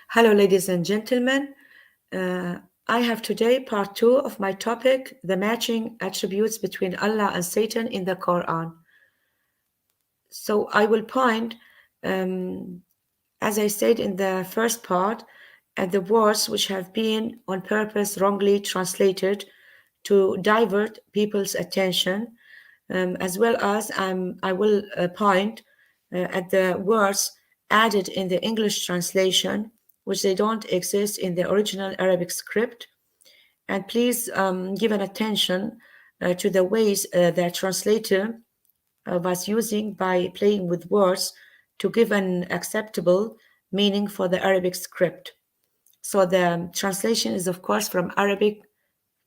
Hello, ladies and gentlemen. I have today part 2 of my topic, the matching attributes between Allah and Satan in the Quran. So I will point, as I said in the first part, at the words which have been on purpose wrongly translated to divert people's attention, as well as I will point at the words added in the English translation, which they don't exist in the original Arabic script. And please give an attention to the ways the translator was using by playing with words to give an acceptable meaning for the Arabic script. So the translation is, of course, from Arabic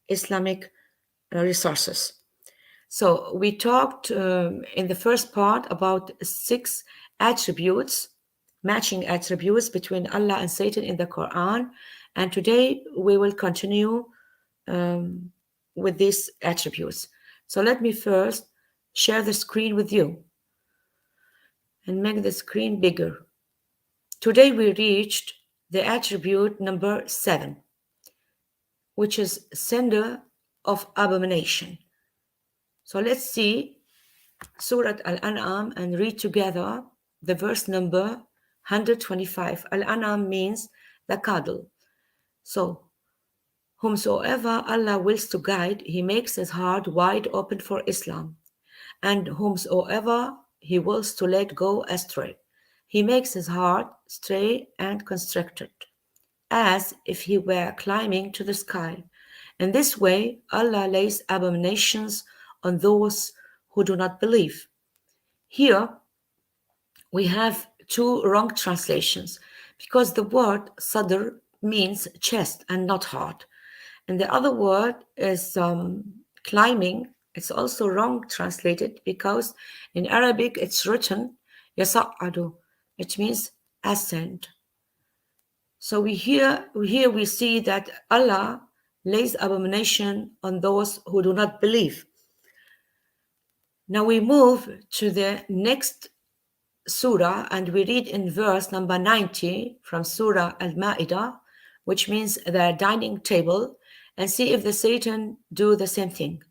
Islamic resources. So we talked in the first part about 6 attributes, matching attributes between Allah and Satan in the Quran. And today we will continue with these attributes. So let me first share the screen with you and make the screen bigger. Today we reached the attribute number 7, which is sender of abomination. So let's see Surah Al-An'am and read together the verse number 125. Al-An'am means the cattle. So, whomsoever Allah wills to guide, He makes His heart wide open for Islam. And whomsoever He wills to let go astray, He makes his heart stray and constricted, as if he were climbing to the sky. In this way, Allah lays abominations on those who do not believe. Here, we have 2 wrong translations because the word sadr means chest and not heart. And the other word is climbing. It's also wrong translated because in Arabic it's written yasa'adu, which means ascend. So we see that Allah lays abomination on those who do not believe. Now we move to the next surah and we read in verse number 90 from Surah Al-Ma'idah, which means the dining table, and see if the Satan do the same thing.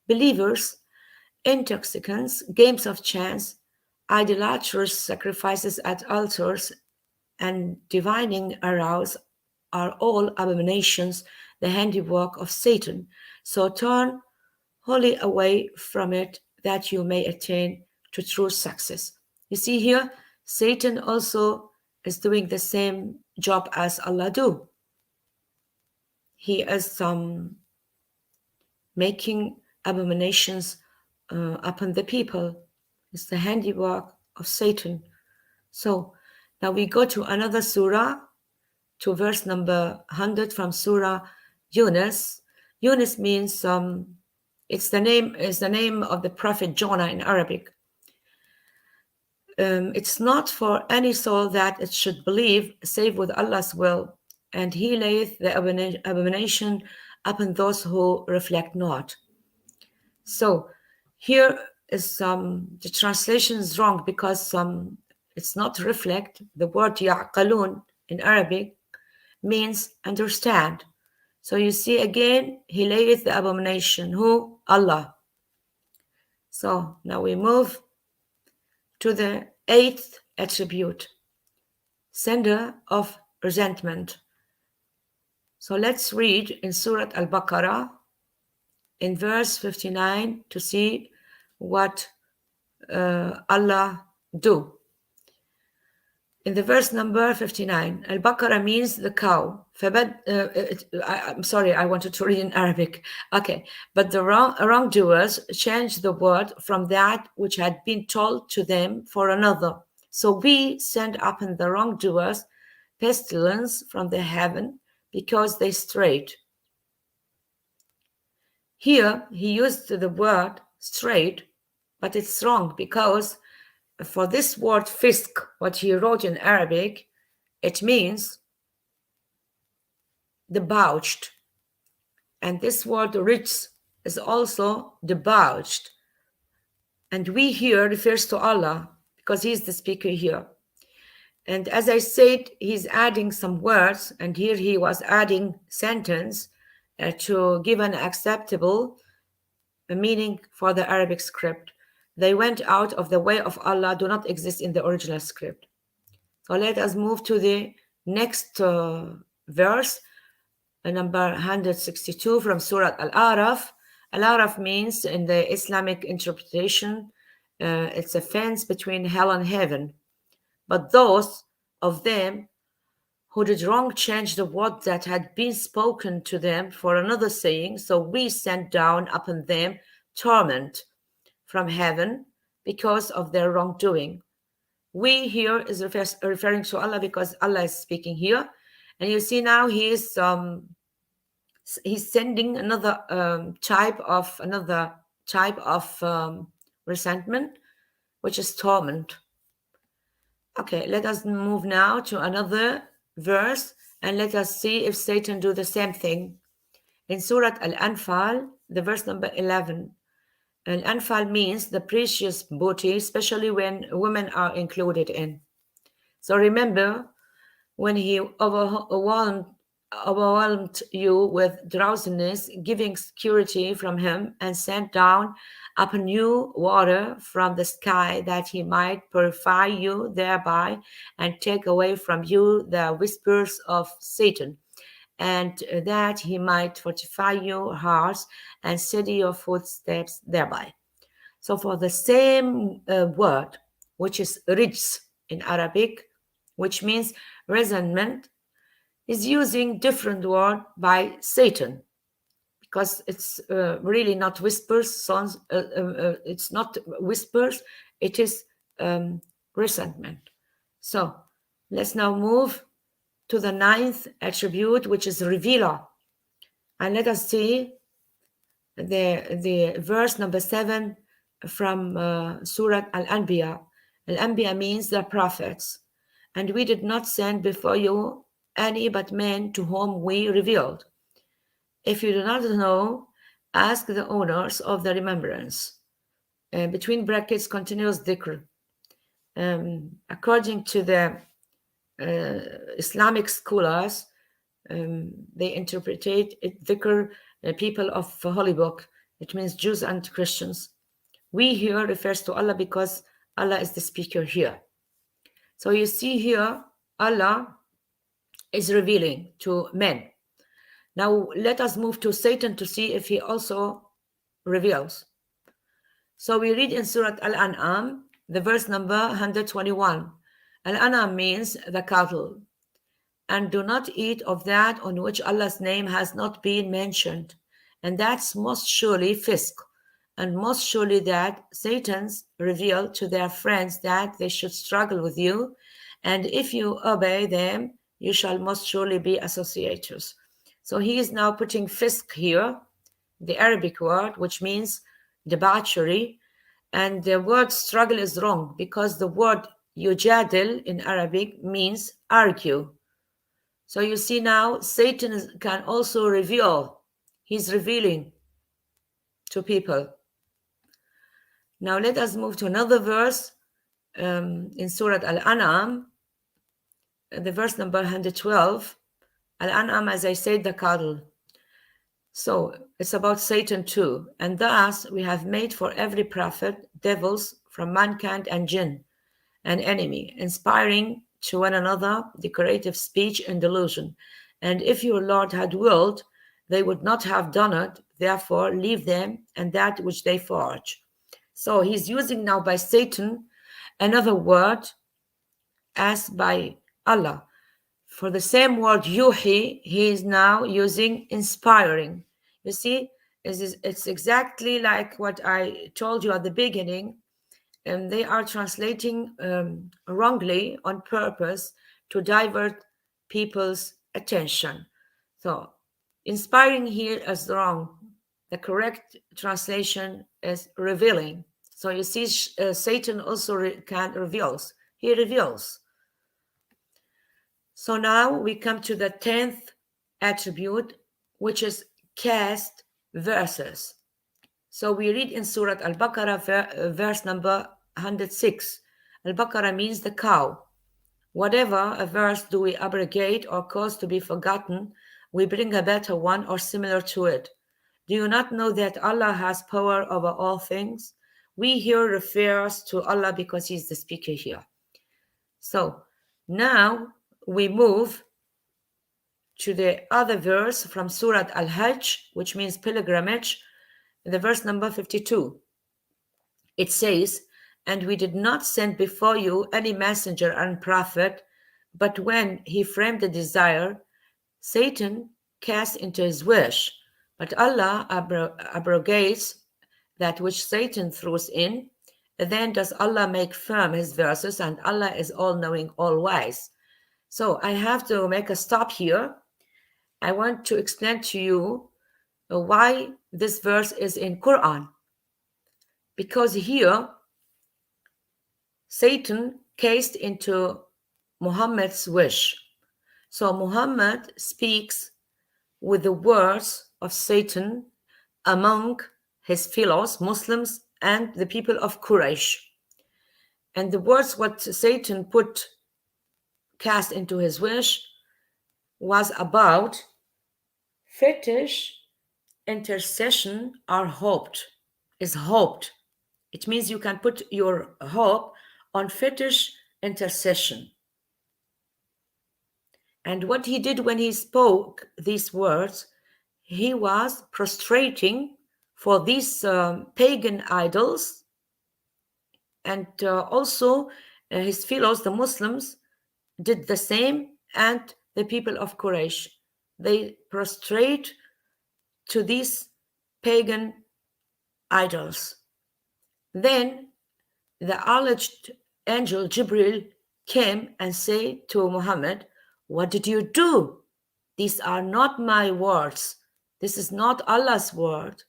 Believers, intoxicants, games of chance, idolatrous sacrifices at altars, and divining arouse are all abominations, the handiwork of Satan. So turn wholly away from it that you may attain to true success. You see here, Satan also is doing the same job as Allah do. He is making abominations upon the people. It's the handiwork of Satan. So now we go to another surah, to verse number 100 from Surah Yunus. Yunus means it's the name of the prophet Jonah in Arabic. It's not for any soul that it should believe, save with Allah's will, and He layeth the abomination upon those who reflect not. So here is the translation is wrong because it's not reflect. The word ya'qalun in Arabic means understand. So you see again, He layeth the abomination. Who? Allah. So now we move to the 8th attribute, sender of resentment. So let's read in Surah Al-Baqarah in verse 59 to see what Allah do. In the verse number 59, Al-Baqarah means the cow. I'm sorry, I wanted to read in Arabic. Okay, but the wrongdoers changed the word from that which had been told to them for another. So we send upon the wrongdoers pestilence from the heaven because they strayed. Here, he used the word strayed, but it's wrong because for this word fisk, what he wrote in Arabic, it means debauched. And this word rijs is also debauched. And we here refers to Allah because He is the speaker here. And as I said, he's adding some words, and here he was adding sentence to give an acceptable meaning for the Arabic script. They went out of the way of Allah do not exist in the original script. So let us move to the next verse, number 162 from Surah Al-Araf. Al-Araf means, in the Islamic interpretation, it's a fence between hell and heaven. But those of them who did wrong changed the word that had been spoken to them for another saying, so we sent down upon them torment from heaven because of their wrongdoing. We here is referring to Allah, because Allah is speaking here. And you see now he's sending another type of resentment, which is torment. Okay, let us move now to another verse, and let us see if Satan do the same thing. In Surah Al-Anfal, the verse number 11. Al-Anfal means the precious booty, especially when women are included in. So remember, when he overwhelmed you with drowsiness, giving security from him, and sent down upon you water from the sky, that he might purify you thereby, and take away from you the whispers of Satan, and that he might fortify your hearts and steady your footsteps thereby. So for the same word, which is rijs in Arabic, which means resentment, is using different word by Satan, because it's really not whispers. It's not whispers. It is resentment. So let's now move to the ninth attribute, which is revealer, and let us see the verse number 7 from Surah Al-Anbiya. Al-Anbiya means the prophets. And we did not send before you any but men to whom we revealed. If you do not know, ask the owners of the remembrance. Between brackets, continuous dhikr. According to the Islamic scholars, they interpretate dhikr, people of Holy Book. It means Jews and Christians. We here refers to Allah because Allah is the speaker here. So you see here, Allah is revealing to men. Now let us move to Satan to see if he also reveals. So we read in Surah Al-An'am, the verse number 121. Al-An'am means the cattle. And do not eat of that on which Allah's name has not been mentioned. And that's most surely fisk. And most surely that Satan's reveal to their friends that they should struggle with you. And if you obey them, you shall most surely be associators. So he is now putting fisk here, the Arabic word, which means debauchery. And the word struggle is wrong, because the word yujadil in Arabic means argue. So you see now, Satan can also reveal. He's revealing to people. Now let us move to another verse in Surah Al-An'am, the verse number 112. Al-An'am, as I said, the cattle. So it's about Satan too. And thus we have made for every prophet devils from mankind and jinn, an enemy, inspiring to one another decorative speech and delusion. And if your Lord had willed, they would not have done it. Therefore, leave them and that which they forge. So he's using now by Satan another word as by Allah. For the same word yuhi, he is now using inspiring. You see, it's exactly like what I told you at the beginning. And they are translating wrongly on purpose to divert people's attention. So inspiring here is wrong. The correct translation is revealing. So you see, Satan also reveals. He reveals. So now we come to the 10th attribute, which is cast verses. So we read in Surah Al-Baqarah, verse number 106. Al-Baqarah means the cow. Whatever a verse do we abrogate or cause to be forgotten, we bring a better one or similar to it. Do you not know that Allah has power over all things? We here refer to Allah because He's the speaker here. So now we move to the other verse from Surah Al-Hajj, which means pilgrimage, the verse number 52. It says, "And we did not send before you any messenger and prophet, but when he framed a desire, Satan cast into his wish. But Allah abrogates that which Satan throws in. Then does Allah make firm his verses, and Allah is all-knowing, all-wise." So I have to make a stop here. I want to explain to you why this verse is in Quran. Because here, Satan cast into Muhammad's wish. So Muhammad speaks with the words of Satan among his fellows, Muslims, and the people of Quraysh. And the words what Satan cast into his wish was about fetish intercession or is hoped. It means you can put your hope on fetish intercession. And what he did when he spoke these words, he was prostrating for these pagan idols, and also his fellows, the Muslims, did the same, and the people of Quraysh. They prostrate to these pagan idols. Then the alleged angel Jibril came and said to Muhammad, "What did you do? These are not my words. This is not Allah's words."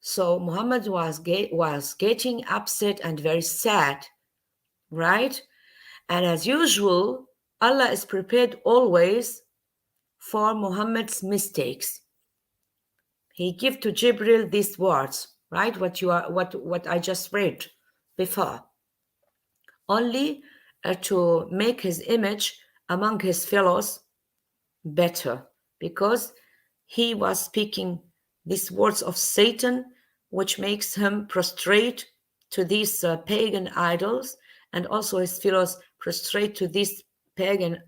So Muhammad was getting upset and very sad, right? And as usual, Allah is prepared always for Muhammad's mistakes. He gave to Jibril these words, right? What I just read before, only to make his image among his fellows better, because he was speaking these words of Satan, which makes him prostrate to these pagan idols, and also his fellows prostrate to these pagan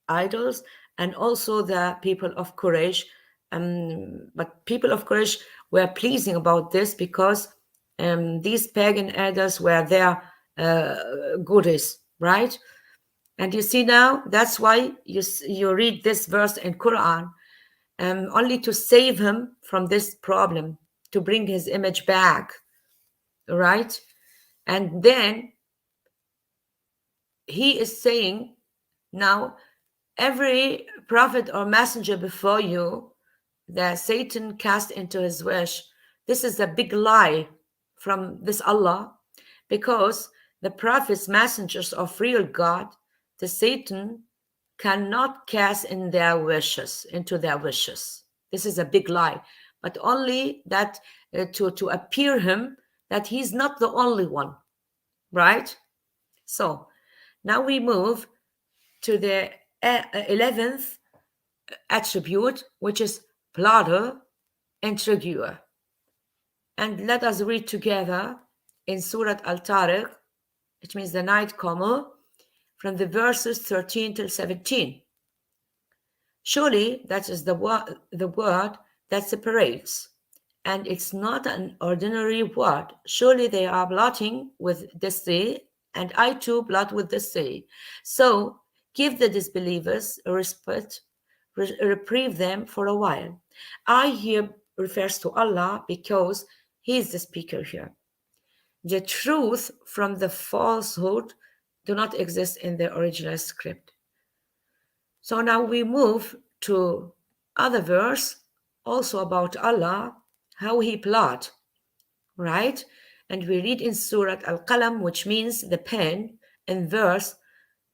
idols, and also the people of Quraysh. But people of Quraysh were pleasing about this because these pagan idols were their goodies, right? And you see now, that's why you read this verse in Quran, only to save him from this problem, to bring his image back, right? And then he is saying, now, every prophet or messenger before you that Satan cast into his wish, this is a big lie from this Allah, because the prophets, messengers of real God, the Satan cannot cast into their wishes. This is a big lie, but only that to appear him that he's not the only one, right? So now we move to the 11th attribute, which is plotter, intriguer. And let us read together in Surah Al-Tariq, which means the nightcomer, from the verses 13 till 17. Surely that is the word that separates, and it's not an ordinary word. Surely they are blotting with the sea, and I too blot with the sea. So give the disbelievers a respite, reprieve them for a while. I here refers to Allah because He is the speaker here. The truth from the falsehood do not exist in the original script. So now we move to other verse, also about Allah, how He plot, right? And we read in Surah Al-Qalam, which means the pen, in verse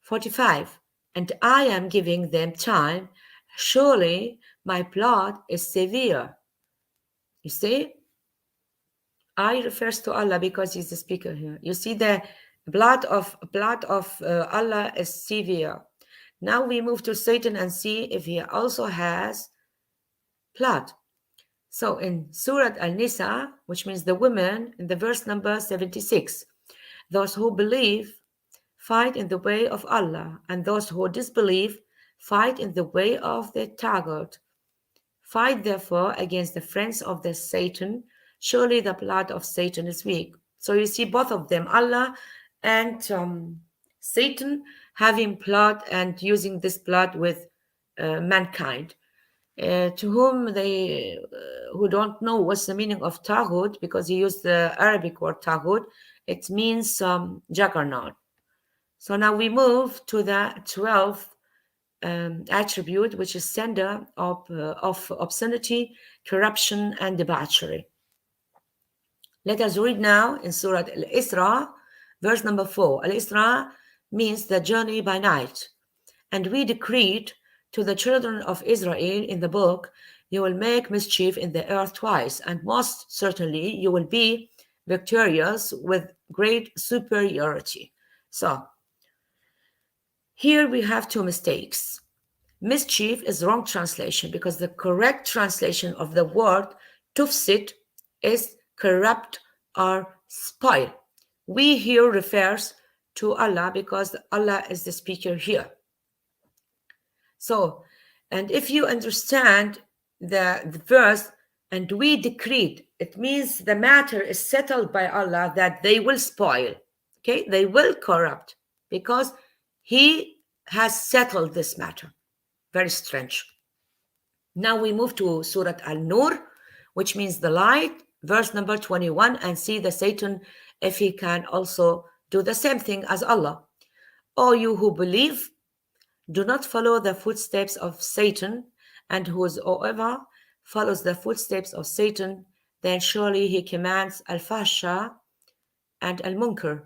45. And I am giving them time. Surely my plot is severe. You see? I refers to Allah because He's the speaker here. You see the Blood of Allah is severe. Now we move to Satan and see if he also has blood. So in Surah Al-Nisa, which means the women, in the verse number 76, those who believe fight in the way of Allah, and those who disbelieve fight in the way of the Taghut. Fight therefore against the friends of the Satan. Surely the blood of Satan is weak. So you see both of them, Allah and Satan, having blood and using this blood with mankind. To whom they who don't know what's the meaning of Taghut, because he used the Arabic word Taghut, it means juggernaut. So now we move to the 12th attribute, which is sender of obscenity, corruption, and debauchery. Let us read now in Surah Al-Isra, verse number 4. Al-Isra means the journey by night. And we decreed to the children of Israel in the book, you will make mischief in the earth twice, and most certainly you will be victorious with great superiority. So, here we have two mistakes. Mischief is wrong translation because the correct translation of the word tufsid is corrupt or spoil. We here refers to Allah because Allah is the speaker here. So, and if you understand the verse, and we decreed, it means the matter is settled by Allah that they will spoil, okay? They will corrupt because He has settled this matter. Very strange. Now we move to Surah Al-Nur, which means the light, verse number 21, and see the Satan if he can also do the same thing as Allah. O you who believe, do not follow the footsteps of Satan, and whosoever follows the footsteps of Satan, then surely he commands al-fahsha and al-munkar.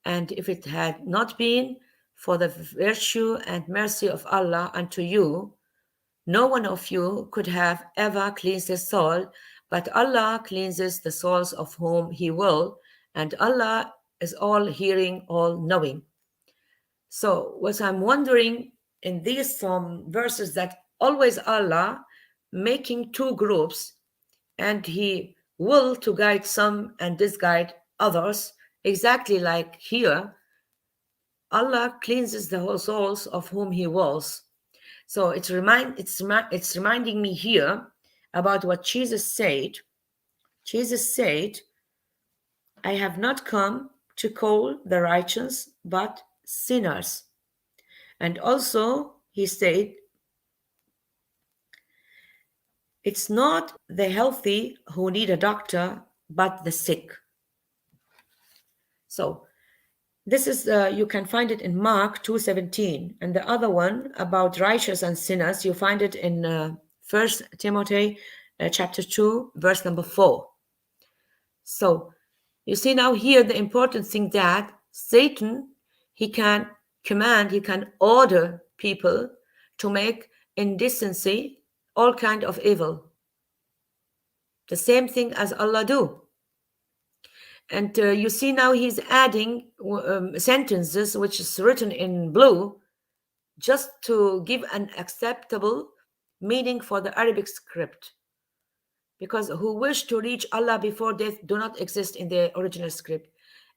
And if it had not been for the virtue and mercy of Allah unto you, no one of you could have ever cleansed his soul, but Allah cleanses the souls of whom He will, and Allah is all hearing, all knowing. So what I'm wondering in these verses, that always Allah making two groups, and He will to guide some and disguide others, exactly like here, Allah cleanses the whole souls of whom He wills. So it's reminding me here about what Jesus said. Jesus said, I have not come to call the righteous, but sinners. And also he said, it's not the healthy who need a doctor, but the sick. So this is, you can find it in Mark 2:17, and the other one about righteous and sinners, you find it in 1 Timothy chapter 2, verse number 4. So you see now here the important thing that Satan, he can command, he can order people to make indecency, all kind of evil. The same thing as Allah do. And you see now he's adding sentences which is written in blue just to give an acceptable meaning for the Arabic script. Because who wish to reach Allah before death do not exist in the original script.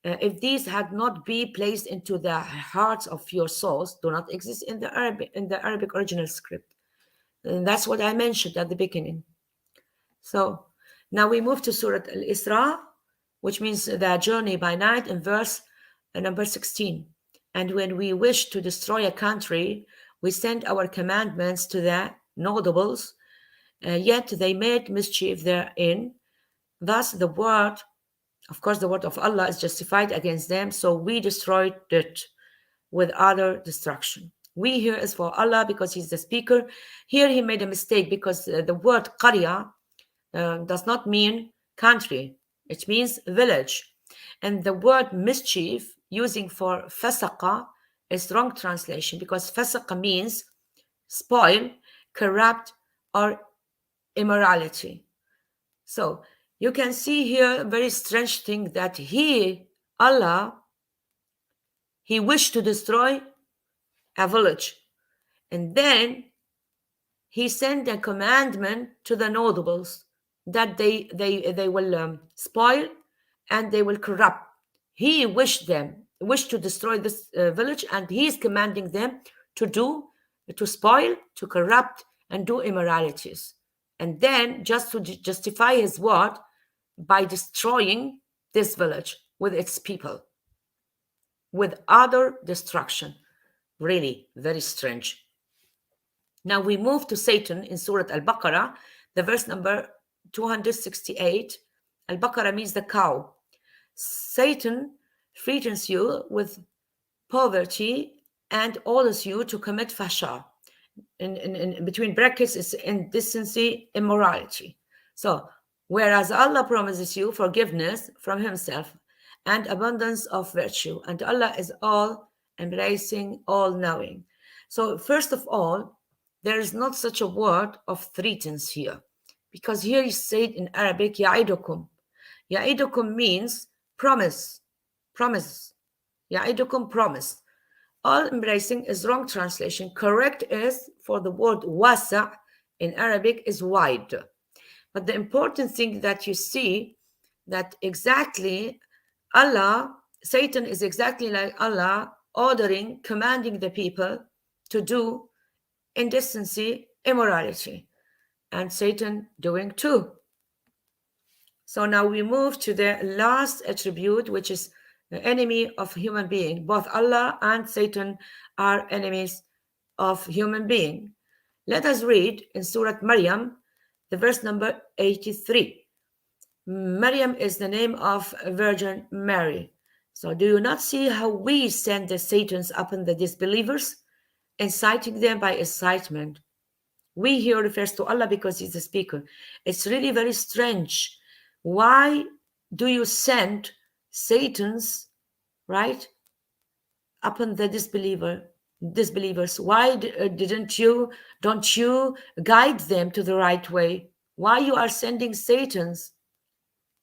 If these had not been placed into the hearts of your souls, do not exist in the Arabic original script. And that's what I mentioned at the beginning. So now we move to Surah Al-Isra, which means the journey by night, in verse number 16. And when we wish to destroy a country, we send our commandments to the notables, yet they made mischief therein. Thus the word, of course, the word of Allah is justified against them, so we destroyed it with utter destruction. We here is for Allah because He's the speaker. Here he made a mistake because the word qarya does not mean country. It means village. And the word mischief using for fasaqa is wrong translation because fasaqa means spoil, corrupt, or immorality. So you can see here a very strange thing that Allah he wished to destroy a village. And then he sent a commandment to the notables that they will spoil and they will corrupt. He wished to destroy this village, and he is commanding them to spoil, to corrupt, and do immoralities. And then just to justify his word by destroying this village with its people, with utter destruction. Really very strange. Now we move to Satan in Surah Al-Baqarah, the verse number 268. Al-Baqarah means the cow. Satan threatens you with poverty and orders you to commit fasha. In between brackets is indecency, immorality. So, whereas Allah promises you forgiveness from himself and abundance of virtue, and Allah is all embracing, all knowing. So, first of all, there is not such a word of threatens here, because here is said in Arabic, ya'idukum. Ya'idukum means promise. Ya'idukum, promise. All embracing is wrong translation. Correct is for the word wasa in Arabic is wide. But the important thing that you see that exactly Satan is exactly like Allah, ordering, commanding the people to do indecency, immorality, and Satan doing too. So now we move to the last attribute, which is the enemy of human being. Both Allah and Satan are enemies of human being. Let us read in Surah Maryam, the verse number 83. Maryam is the name of Virgin Mary. So do you not see how we send the Satans upon the disbelievers, inciting them by incitement? We here refers to Allah because he's the speaker. It's really very strange. Why do you send Satan's, right, upon the disbelievers? Why don't you guide them to the right way? Why you are sending Satan's?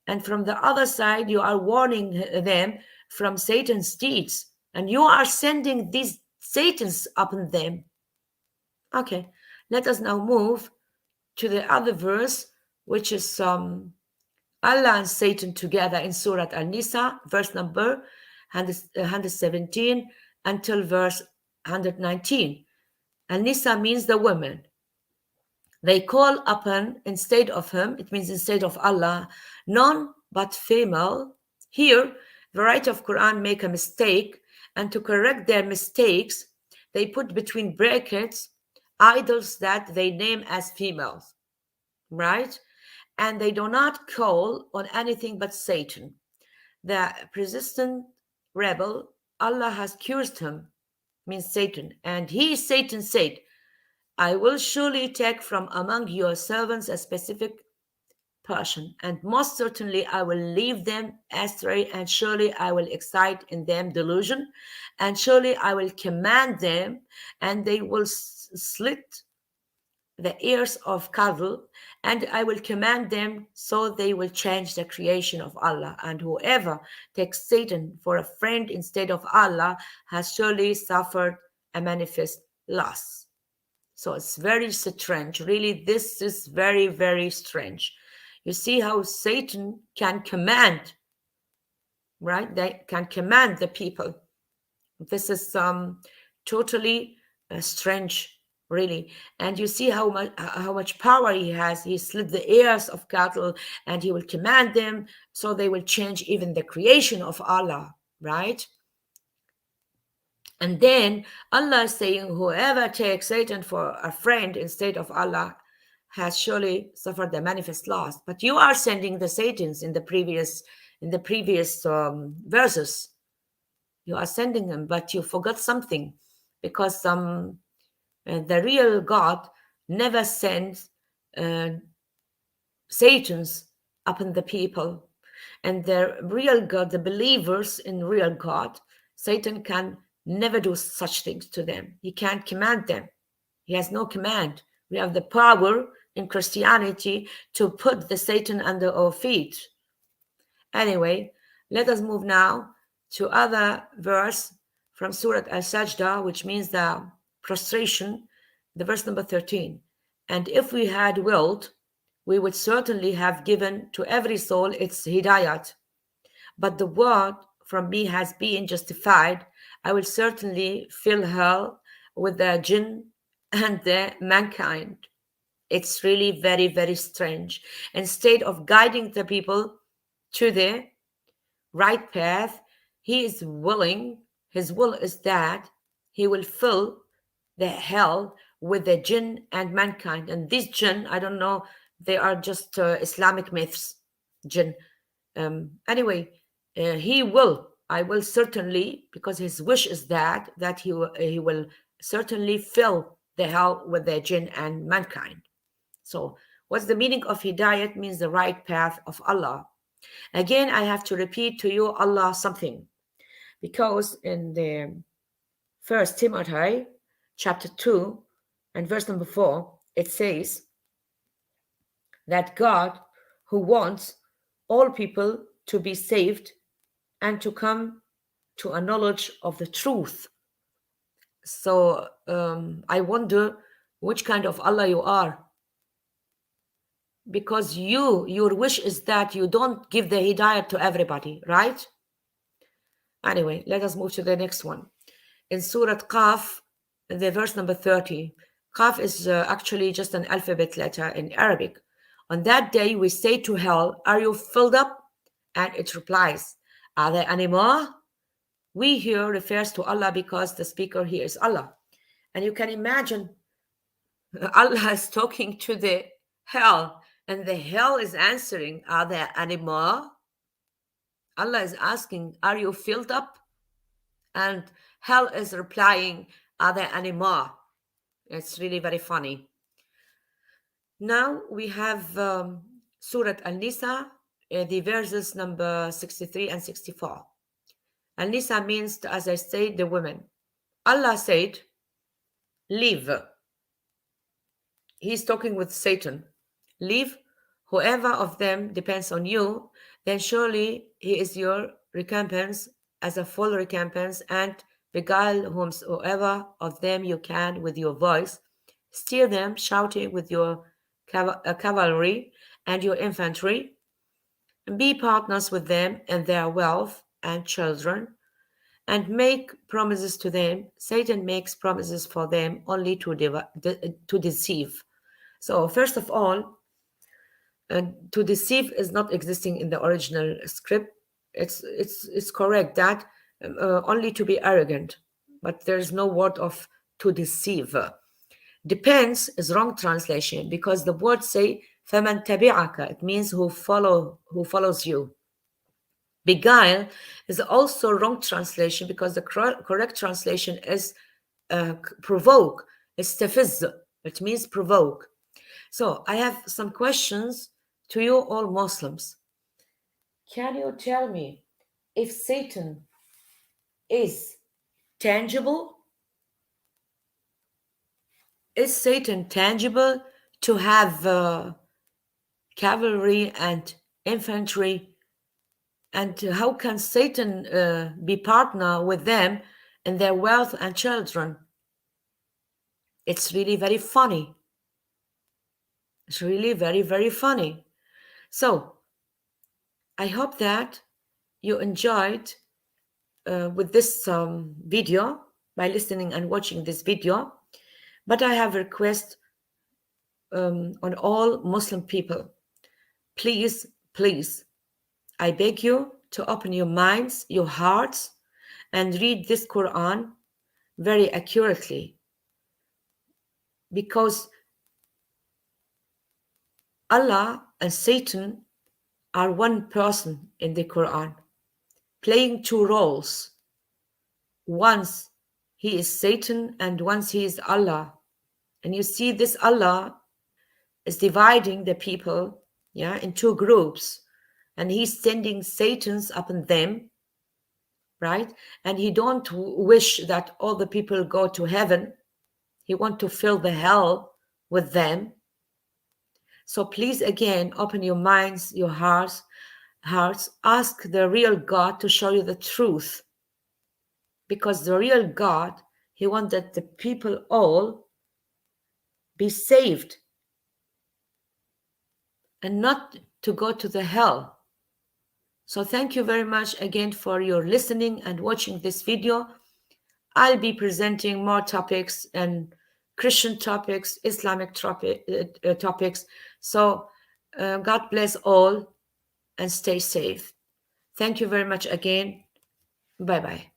And from the other side, you are warning them from Satan's deeds. And you are sending these Satans upon them. Okay, let us now move to the other verse, which is Allah and Satan together in Surah Al-Nisa, verse number 117 until verse 119. Al-Nisa means the women. They call upon instead of him, it means instead of Allah, none but female. Here, the writer of Quran make a mistake, and to correct their mistakes, they put between brackets idols that they name as females, right? And they do not call on anything but Satan. The persistent rebel, Allah has cursed him, means Satan. And Satan said, I will surely take from among your servants a specific portion, and most certainly I will leave them astray, and surely I will excite in them delusion, and surely I will command them, and they will slit the ears of cattle, and I will command them, so they will change the creation of Allah. And whoever takes Satan for a friend instead of Allah has surely suffered a manifest loss. So it's very strange. Really, this is very, very strange. You see how Satan can command, right? They can command the people. This is totally strange. Really, and you see how much power he has. He slit the ears of cattle, and he will command them, so they will change even the creation of Allah, right? And then Allah is saying, whoever takes Satan for a friend instead of Allah has surely suffered the manifest loss. But you are sending the Satans in the previous verses. You are sending them, but you forgot something, because the real God never sends Satans upon the people. And the real God, the believers in real God, Satan can never do such things to them. He can't command them. He has no command. We have the power in Christianity to put the Satan under our feet. Anyway, let us move now to other verse from Surah Al-Sajda, which means the prostration, the verse number 13. And if we had willed, we would certainly have given to every soul its hidayat. But the word from me has been justified. I will certainly fill hell with the jinn and the mankind. It's really very, very strange. Instead of guiding the people to the right path, he is willing, his will is that he will fill the hell with the jinn and mankind. And these jinn, I don't know, they are just Islamic myths, jinn. Anyway, I will certainly, because his wish is that he will certainly fill the hell with the jinn and mankind. So what's the meaning of hidayat? Means the right path of Allah. Again, I have to repeat to you Allah something, because in the 1 Timothy chapter 2 and verse number 4, it says that God, who wants all people to be saved and to come to a knowledge of the truth. So I wonder which kind of Allah you are, because your wish is that you don't give the hidayah to everybody, right? Anyway, let us move to the next one. In Surah Qaf, the verse number 30, Qaf is actually just an alphabet letter in Arabic. On that day, we say to hell, are you filled up? And it replies, are there any more? We here refers to Allah because the speaker here is Allah. And you can imagine Allah is talking to the hell, and the hell is answering, are there any more? Allah is asking, are you filled up? And hell is replying, are there any more? It's really very funny. Now we have Surah Al-Nisa, the verses number 63 and 64. Al-Nisa means, as I said, the women. Allah said, leave. He's talking with Satan. Leave whoever of them depends on you, then surely he is your recompense as a full recompense, and beguile whomsoever of them you can with your voice. Steer them, shouting with your cavalry and your infantry, and be partners with them in their wealth and children, and make promises to them. Satan makes promises for them only to deceive. So first of all, to deceive is not existing in the original script. It's correct that only to be arrogant, but there's no word of to deceive. Depends is wrong translation, because the words say فَمَنْ تَبِعَكَ, it means who follows you. Beguile is also wrong translation, because the correct translation is provoke, استفز, it means provoke. So I have some questions to you all Muslims. Can you tell me if Satan is tangible? Is Satan tangible to have cavalry and infantry? And how can Satan be partner with them in their wealth and children? It's really very funny. It's really very, very funny. So I hope that you enjoyed with this video by listening and watching this video. But I have a request on all Muslim people. Please, please, I beg you to open your minds, your hearts, and read this Quran very accurately. Because Allah and Satan are one person in the Quran, playing two roles. Once he is Satan and once he is Allah. And you see this Allah is dividing the people in two groups. And he's sending Satans upon them, right? And he don't wish that all the people go to heaven. He want to fill the hell with them. So please, again, open your minds, your hearts. Ask the real God to show you the truth. because the real God, he wants that the people all be saved and not to go to the hell. So thank you very much again for your listening and watching this video. I'll be presenting more topics and Christian topics, Islamic topics. So God bless all and stay safe. Thank you very much again. Bye-bye.